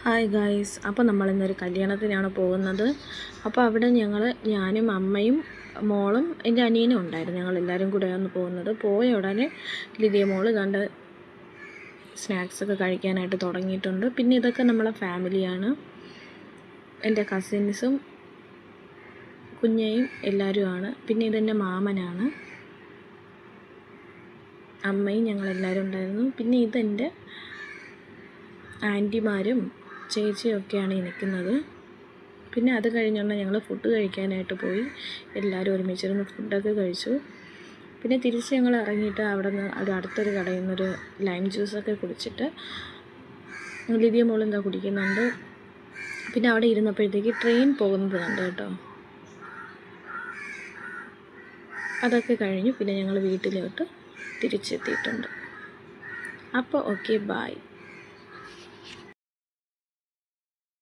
Hi guys, അപ്പോൾ നമ്മളിന്നൊരു കല്യാണത്തിനാണ് പോകുന്നത്. അപ്പോൾ അവിടെ ഞാനും അമ്മയും മോളും എൻ്റെ അനിയനും ഉണ്ടായിരുന്നു. ഞങ്ങളെല്ലാവരും കൂടെയാണ് പോകുന്നത്. പോയ ഉടനെ ലിതിയ മോള് കണ്ട് സ്നാക്സൊക്കെ കഴിക്കാനായിട്ട് തുടങ്ങിയിട്ടുണ്ട്. പിന്നെ ഇതൊക്കെ നമ്മളെ ഫാമിലിയാണ്, എൻ്റെ കസിൻസും കുഞ്ഞയും എല്ലാവരുമാണ്. പിന്നെ ഇതെൻ്റെ മാമനാണ്, അമ്മയും ഞങ്ങളെല്ലാവരും ഉണ്ടായിരുന്നു. പിന്നെ ഇതെൻ്റെ ആൻറ്റിമാരും ചേച്ചിയൊക്കെയാണ് ഈ നിൽക്കുന്നത്. പിന്നെ അത് കഴിഞ്ഞുകൊണ്ട് ഞങ്ങൾ ഫുഡ് കഴിക്കാനായിട്ട് പോയി. എല്ലാവരും ഒരുമിച്ചിരുന്ന് ഫുഡൊക്കെ കഴിച്ചു. പിന്നെ തിരിച്ച് ഞങ്ങൾ ഇറങ്ങിയിട്ട് അവിടെ നിന്ന് അടുത്തൊരു കടയിൽ നിന്നൊരു ലൈം ജ്യൂസൊക്കെ കുടിച്ചിട്ട് ലിതിയ മോളെന്താ കുടിക്കുന്നുണ്ട്. പിന്നെ അവിടെ ഇരുന്നപ്പോഴത്തേക്ക് ട്രെയിൻ പോകുന്നത് കണ്ടു കേട്ടോ. അതൊക്കെ കഴിഞ്ഞു പിന്നെ ഞങ്ങൾ വീട്ടിലോട്ട് തിരിച്ചെത്തിയിട്ടുണ്ട്. അപ്പോൾ ഓക്കെ, ബായ്.